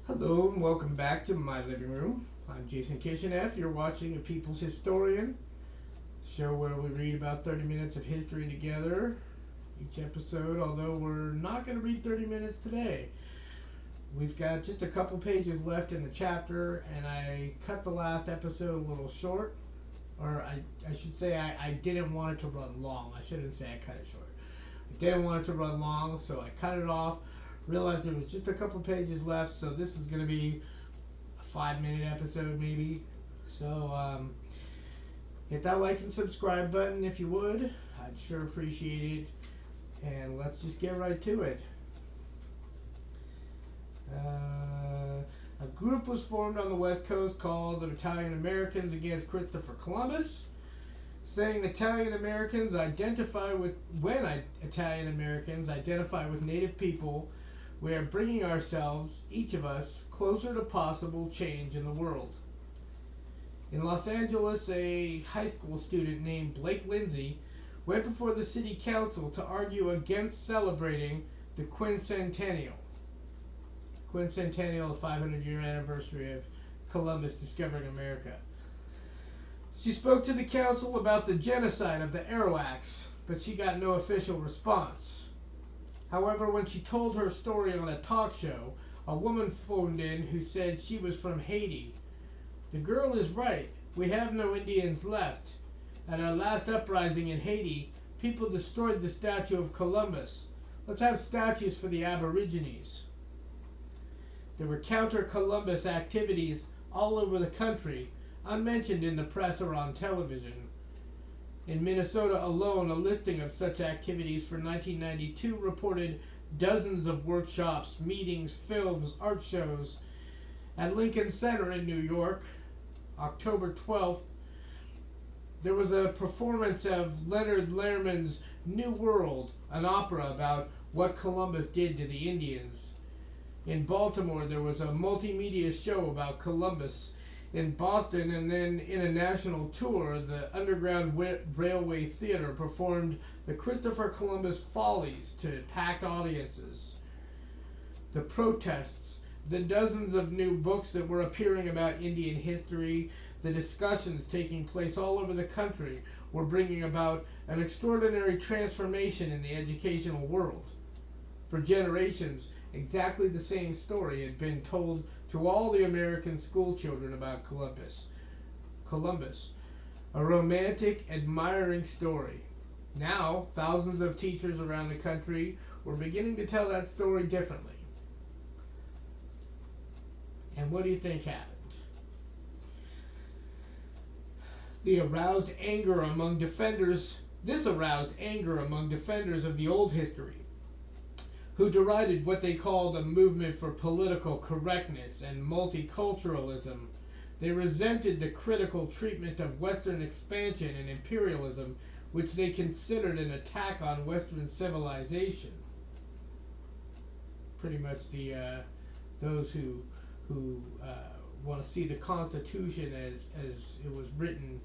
Hello and welcome back to my living room. I'm Jason Kishinev. You're watching A People's Historian, show where we read about 30 minutes of history together each episode, although we're not going to read 30 minutes today. We've got just a couple pages left in the chapter, and I cut the last episode a little short. Or I should say I didn't want it to run long. I shouldn't say I cut it short. I didn't want it to run long, so I cut it off. Realized there was just a couple pages left, so this is going to be a 5-minute episode maybe. So hit that like and subscribe button if you would. I'd sure appreciate it. And let's just get right to it. A group was formed on the West Coast called the Italian Americans against Christopher Columbus, saying Italian Americans identify with native people, we are bringing ourselves, each of us, closer to possible change in the world. In Los Angeles, a high school student named Blake Lindsay went before the city council to argue against celebrating the quincentennial, the 500-year anniversary of Columbus discovering America. She spoke to the council about the genocide of the Arawaks, but she got no official response. However, when she told her story on a talk show, a woman phoned in who said she was from Haiti. The girl is right. We have no Indians left. At our last uprising in Haiti, people destroyed the statue of Columbus. Let's have statues for the Aborigines. There were counter-Columbus activities all over the country, unmentioned in the press or on television. In Minnesota alone, a listing of such activities for 1992 reported dozens of workshops, meetings, films, art shows. At Lincoln Center in New York, October 12th, there was a performance of Leonard Lehrman's New World, an opera about what Columbus did to the Indians. In Baltimore, there was a multimedia show about Columbus. In Boston, and then in a national tour, the Underground Railway Theater performed the Christopher Columbus Follies to packed audiences. The protests, the dozens of new books that were appearing about Indian history, the discussions taking place all over the country were bringing about an extraordinary transformation in the educational world. For generations, exactly the same story had been told to all the American school children about Columbus, a romantic, admiring story. Now, thousands of teachers around the country were beginning to tell that story differently. And what do you think happened? This aroused anger among defenders of the old history, who derided what they called a movement for political correctness and multiculturalism. They resented the critical treatment of Western expansion and imperialism, which they considered an attack on Western civilization. Pretty much those who want to see the Constitution as it was written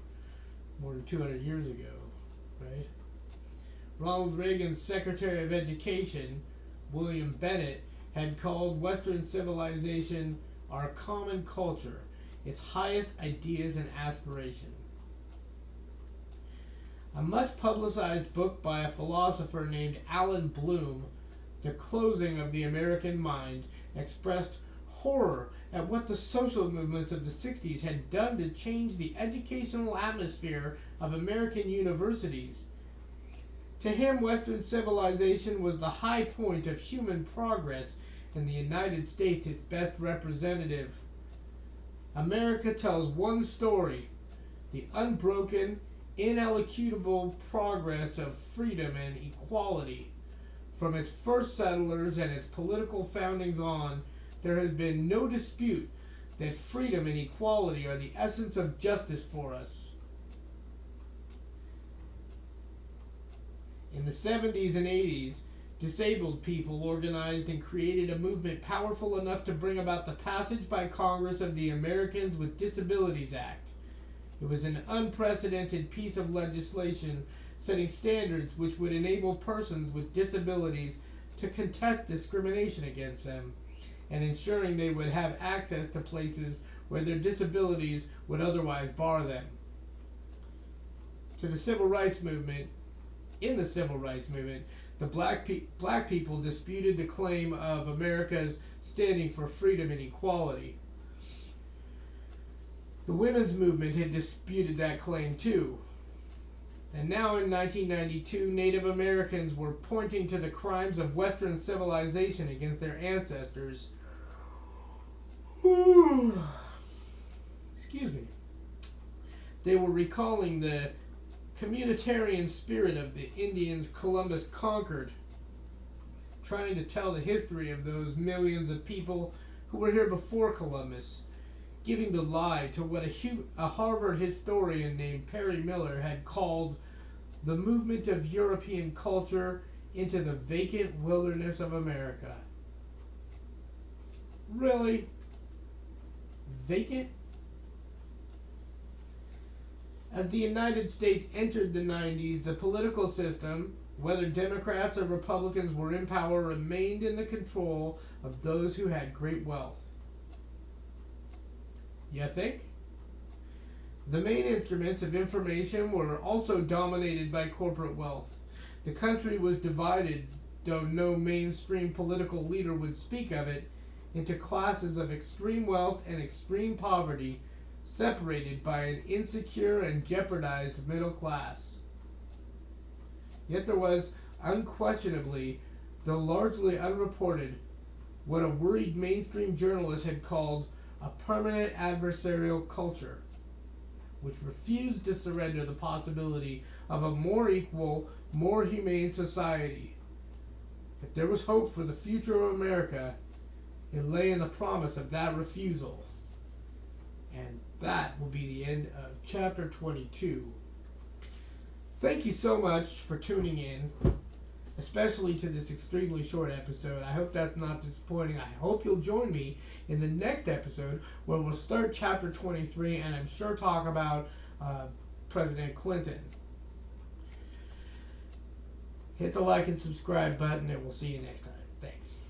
more than 200 years ago, right? Ronald Reagan's Secretary of Education, William Bennett, had called Western civilization our common culture, its highest ideas and aspiration. A much publicized book by a philosopher named Alan Bloom, The Closing of the American Mind, expressed horror at what the social movements of the 60s had done to change the educational atmosphere of American universities. To him, Western civilization was the high point of human progress, and the United States its best representative. America tells one story, the unbroken, inelucutable progress of freedom and equality. From its first settlers and its political foundings on, there has been no dispute that freedom and equality are the essence of justice for us. In the 70s and 80s, disabled people organized and created a movement powerful enough to bring about the passage by Congress of the Americans with Disabilities Act. It was an unprecedented piece of legislation setting standards which would enable persons with disabilities to contest discrimination against them and ensuring they would have access to places where their disabilities would otherwise bar them. In the civil rights movement, the black people disputed the claim of America's standing for freedom and equality. The women's movement had disputed that claim too. And now in 1992, Native Americans were pointing to the crimes of Western civilization against their ancestors. Excuse me. They were recalling the communitarian spirit of the Indians Columbus conquered, trying to tell the history of those millions of people who were here before Columbus, giving the lie to what a Harvard historian named Perry Miller had called the movement of European culture into the vacant wilderness of America. Really? Vacant? As the United States entered the 90s, the political system, whether Democrats or Republicans were in power, remained in the control of those who had great wealth. You think? The main instruments of information were also dominated by corporate wealth. The country was divided, though no mainstream political leader would speak of it, into classes of extreme wealth and extreme poverty, separated by an insecure and jeopardized middle class. Yet there was, unquestionably, though largely unreported, what a worried mainstream journalist had called a permanent adversarial culture, which refused to surrender the possibility of a more equal, more humane society. If there was hope for the future of America, it lay in the promise of that refusal. And that will be the end of chapter 22. Thank you so much for tuning in, especially to this extremely short episode. I hope that's not disappointing. I hope you'll join me in the next episode where we'll start chapter 23 and I'm sure talk about President Clinton. Hit the like and subscribe button and we'll see you next time. Thanks.